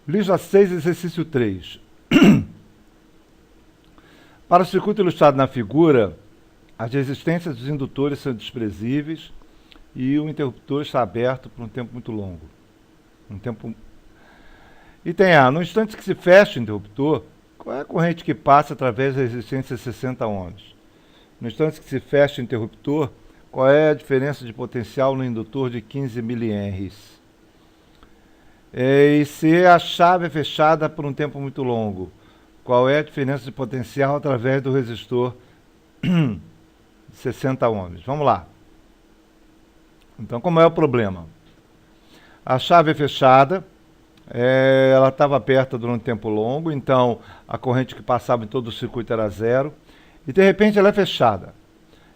Lista 6, exercício 3. Para o circuito ilustrado na figura, as resistências dos indutores são desprezíveis e o interruptor está aberto por um tempo muito longo. Item A. No instante que se fecha o interruptor, qual é a corrente que passa através da resistência 60 ohms? No instante que se fecha o interruptor, qual é a diferença de potencial no indutor de 15 mA? E se a chave é fechada por um tempo muito longo, qual é a diferença de potencial através do resistor de 60 ohms? Vamos lá. Então, como é o problema? A chave é fechada, ela estava aberta durante um tempo longo, então a corrente que passava em todo o circuito era zero, e de repente ela é fechada.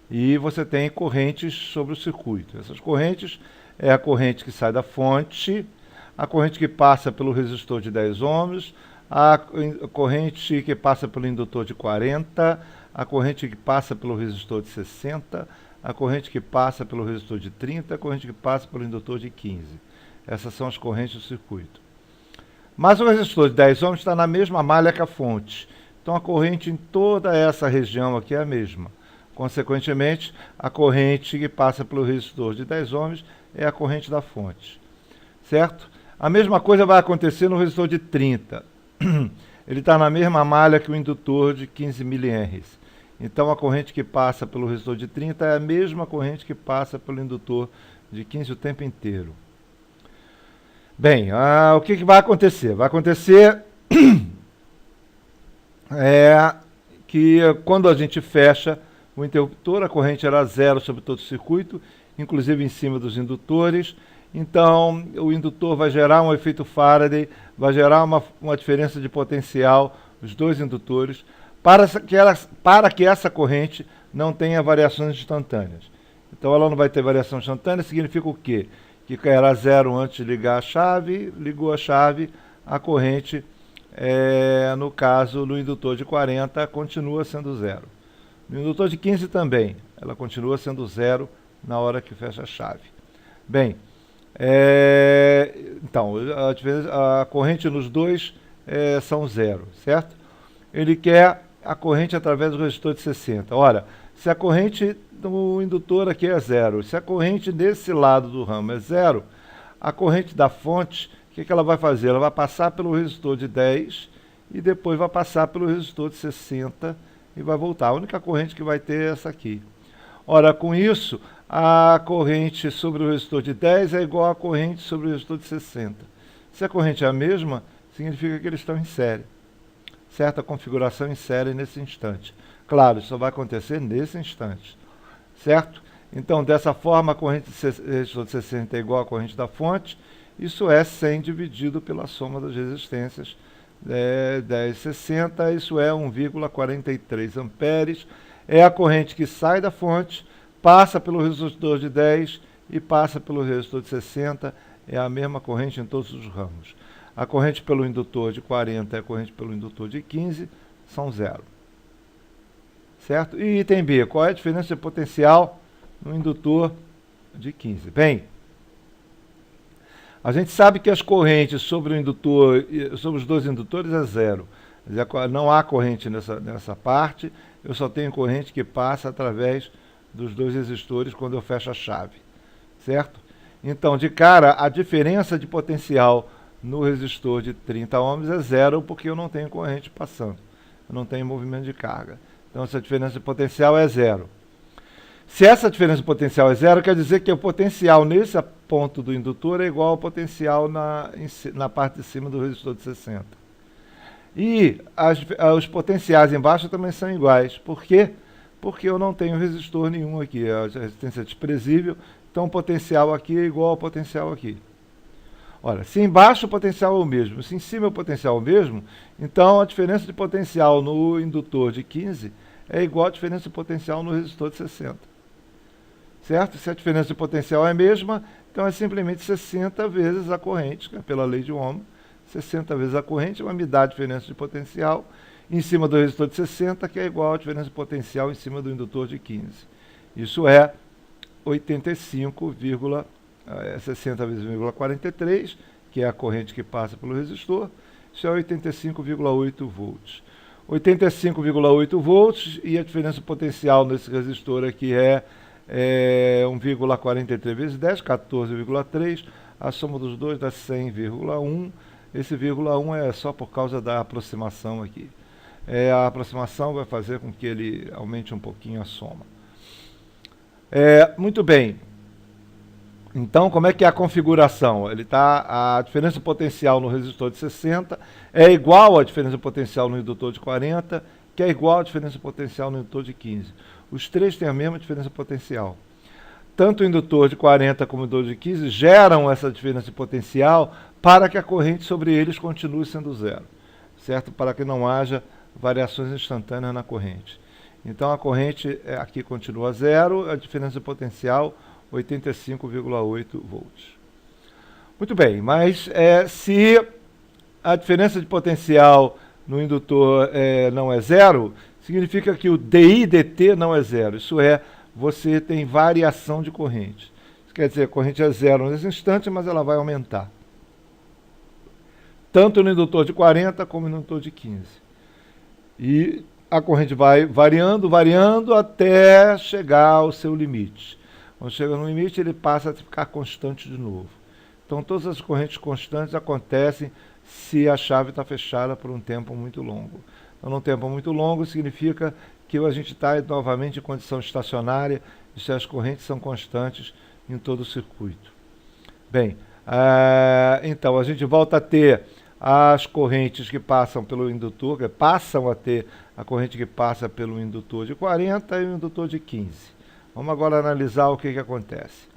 E você tem correntes sobre o circuito. Essas correntes é a corrente que sai da fonte, a corrente que passa pelo resistor de 10 ohms, a corrente que passa pelo indutor de 40, a corrente que passa pelo resistor de 60, a corrente que passa pelo resistor de 30, a corrente que passa pelo indutor de 15. Essas são as correntes do circuito. Mas o resistor de 10 ohms está na mesma malha que a fonte. Então a corrente em toda essa região aqui é a mesma. Consequentemente, a corrente que passa pelo resistor de 10 ohms é a corrente da fonte. Certo? A mesma coisa vai acontecer no resistor de 30. Ele está na mesma malha que o indutor de 15 mA. Então a corrente que passa pelo resistor de 30 é a mesma corrente que passa pelo indutor de 15 o tempo inteiro. Bem, o que vai acontecer? Vai acontecer que quando a gente fecha o interruptor, a corrente era zero sobre todo o circuito, inclusive em cima dos indutores. Então, o indutor vai gerar um efeito Faraday, vai gerar uma diferença de potencial, os dois indutores, para que essa corrente não tenha variações instantâneas. Então, ela não vai ter variação instantânea, significa o quê? Que era zero antes de ligar a chave, ligou a chave, a corrente, no caso, no indutor de 40, continua sendo zero. No indutor de 15 também, ela continua sendo zero na hora que fecha a chave. Bem, então, a corrente nos dois são zero, certo? Ele quer a corrente através do resistor de 60. Ora, se a corrente do indutor aqui é zero, se a corrente desse lado do ramo é zero, a corrente da fonte, o que ela vai fazer? Ela vai passar pelo resistor de 10 e depois vai passar pelo resistor de 60 e vai voltar. A única corrente que vai ter é essa aqui. Ora, com isso, a corrente sobre o resistor de 10 é igual à corrente sobre o resistor de 60. Se a corrente é a mesma, significa que eles estão em série. Certa configuração em série nesse instante. Claro, isso só vai acontecer nesse instante. Certo? Então, dessa forma, a corrente do resistor de 60 é igual à corrente da fonte. Isso é 100 dividido pela soma das resistências 10 e 60. Isso é 1,43 amperes. É a corrente que sai da fonte, passa pelo resistor de 10 e passa pelo resistor de 60. É a mesma corrente em todos os ramos. A corrente pelo indutor de 40 e a corrente pelo indutor de 15 são zero. Certo? E item B, qual é a diferença de potencial no indutor de 15? Bem, a gente sabe que as correntes sobre o indutor, sobre os dois indutores é zero. Não há corrente nessa parte, eu só tenho corrente que passa através dos dois resistores quando eu fecho a chave. Certo? Então, de cara, a diferença de potencial no resistor de 30 ohms é zero, porque eu não tenho corrente passando. Eu não tenho movimento de carga. Então, essa diferença de potencial é zero. Se essa diferença de potencial é zero, quer dizer que o potencial nesse ponto do indutor é igual ao potencial na parte de cima do resistor de 60. E os potenciais embaixo também são iguais. Por quê? Porque eu não tenho resistor nenhum aqui. A resistência é desprezível, então o potencial aqui é igual ao potencial aqui. Ora, se embaixo o potencial é o mesmo, se em cima o potencial é o mesmo, então a diferença de potencial no indutor de 15 é igual à diferença de potencial no resistor de 60. Certo? Se a diferença de potencial é a mesma, então é simplesmente 60 vezes a corrente, que é pela lei de Ohm. 60 vezes a corrente vai me dar a diferença de potencial em cima do resistor de 60, que é igual à diferença de potencial em cima do indutor de 15. Isso é 85, 60 vezes 1,43 que é a corrente que passa pelo resistor, isso é 85,8 volts. 85,8 volts e a diferença potencial nesse resistor aqui é 1,43 vezes 10, 14,3. A soma dos dois dá 100,1. Esse vírgula 1 é só por causa da aproximação aqui. A aproximação vai fazer com que ele aumente um pouquinho a soma. Muito bem. Então, como é que é a configuração? A diferença potencial no resistor de 60 é igual à diferença potencial no indutor de 40, que é igual à diferença potencial no indutor de 15. Os três têm a mesma diferença potencial. Tanto o indutor de 40 como o indutor de 15 geram essa diferença potencial para que a corrente sobre eles continue sendo zero, certo? Para que não haja variações instantâneas na corrente. Então, a corrente aqui continua zero, a diferença potencial 85,8 volts. Muito bem, mas se a diferença de potencial no indutor não é zero, significa que o DI/dt não é zero. Isso é, você tem variação de corrente. Isso quer dizer, a corrente é zero nesse instante, mas ela vai aumentar. Tanto no indutor de 40 como no indutor de 15. E a corrente vai variando até chegar ao seu limite. Quando chega no limite, ele passa a ficar constante de novo. Então, todas as correntes constantes acontecem se a chave está fechada por um tempo muito longo. Então, num tempo muito longo, significa que a gente está novamente em condição estacionária e se as correntes são constantes em todo o circuito. Bem, então, a gente volta a ter as correntes que passam pelo indutor, que passam a ter a corrente que passa pelo indutor de 40 e o indutor de 15. Vamos agora analisar o que acontece.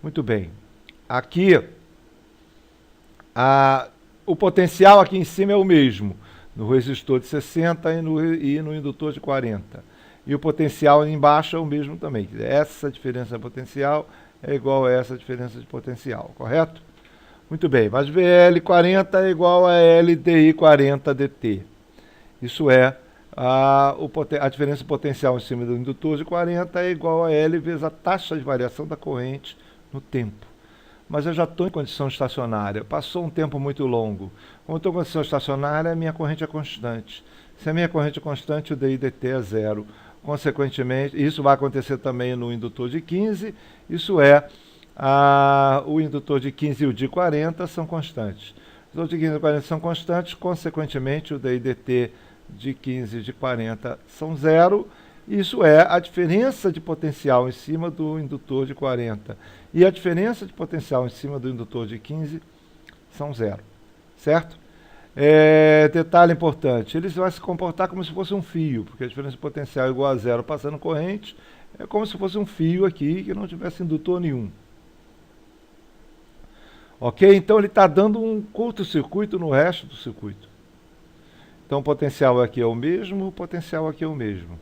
Muito bem. Aqui, o potencial aqui em cima é o mesmo, no resistor de 60 e no indutor de 40. E o potencial embaixo é o mesmo também. Essa diferença potencial é igual a essa diferença de potencial, correto? Muito bem, mas VL40 é igual a LDI40dt. Isso é, a diferença potencial em cima do indutor de 40 é igual a L vezes a taxa de variação da corrente no tempo. Mas eu já estou em condição estacionária, passou um tempo muito longo. Como eu estou em condição estacionária, a minha corrente é constante. Se a minha corrente é constante, o DI/dt é zero. Consequentemente, isso vai acontecer também no indutor de 15, isso é, o indutor de 15 e o de 40 são constantes. Os indutor de 15 e 40 são constantes, consequentemente, o DI/dt de 15 e de 40 são zero. Isso é a diferença de potencial em cima do indutor de 40 e a diferença de potencial em cima do indutor de 15 são zero, certo? Detalhe importante, eles vão se comportar como se fosse um fio, porque a diferença de potencial é igual a zero passando corrente, é como se fosse um fio aqui que não tivesse indutor nenhum. Ok? Então ele está dando um curto-circuito no resto do circuito. Então o potencial aqui é o mesmo, o potencial aqui é o mesmo.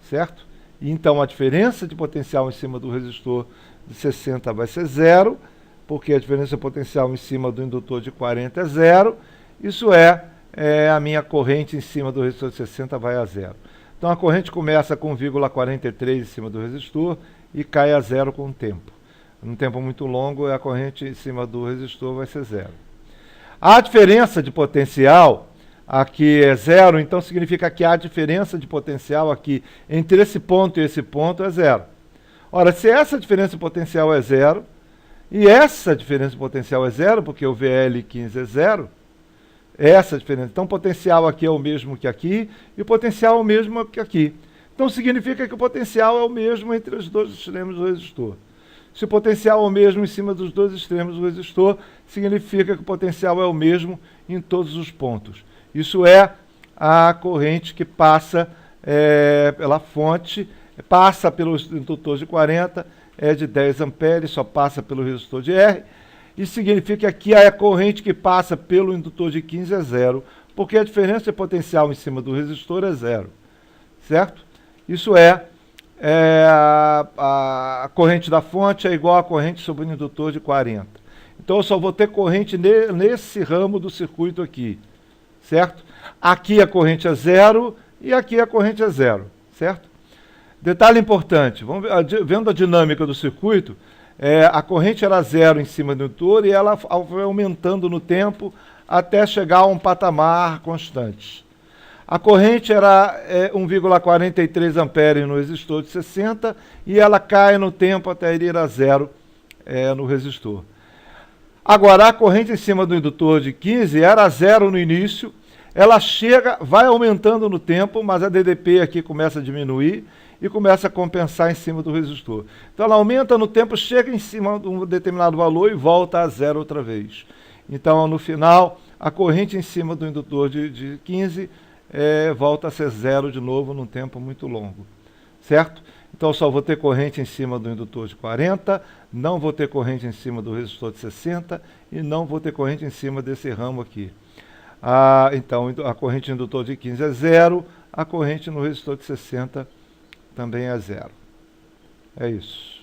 Certo? E então a diferença de potencial em cima do resistor de 60 vai ser zero, porque a diferença potencial em cima do indutor de 40 é zero. Isso é, a minha corrente em cima do resistor de 60 vai a zero. Então a corrente começa com 1,43 em cima do resistor e cai a zero com o tempo. Num tempo muito longo, a corrente em cima do resistor vai ser zero. A diferença de potencial aqui é zero, então significa que a diferença de potencial aqui entre esse ponto e esse ponto é zero. Ora, se essa diferença de potencial é zero, e essa diferença de potencial é zero, porque o VL15 é zero, essa diferença. Então o potencial aqui é o mesmo que aqui, e o potencial é o mesmo que aqui. Então significa que o potencial é o mesmo entre os dois extremos do resistor. Se o potencial é o mesmo em cima dos dois extremos do resistor, significa que o potencial é o mesmo em todos os pontos. Isso é a corrente que passa pela fonte, passa pelo indutor de 40, é de 10 amperes, só passa pelo resistor de R. Isso significa que aqui a corrente que passa pelo indutor de 15 é zero, porque a diferença de potencial em cima do resistor é zero. Certo? Isso a corrente da fonte é igual à corrente sobre o indutor de 40. Então eu só vou ter corrente nesse ramo do circuito aqui. Certo? Aqui a corrente é zero e aqui a corrente é zero, certo? Detalhe importante, vendo a dinâmica do circuito, A corrente era zero em cima do indutor e ela foi aumentando no tempo até chegar a um patamar constante. A corrente era 1,43 amperes no resistor de 60 e ela cai no tempo até ir a zero no resistor. Agora, a corrente em cima do indutor de 15 era zero no início, ela vai aumentando no tempo, mas a DDP aqui começa a diminuir e começa a compensar em cima do resistor. Então ela aumenta no tempo, chega em cima de um determinado valor e volta a zero outra vez. Então, no final, a corrente em cima do indutor de 15 volta a ser zero de novo num tempo muito longo, certo? Então, só vou ter corrente em cima do indutor de 40, não vou ter corrente em cima do resistor de 60 e não vou ter corrente em cima desse ramo aqui. Então, a corrente no indutor de 15 é zero, a corrente no resistor de 60 também é zero. É isso.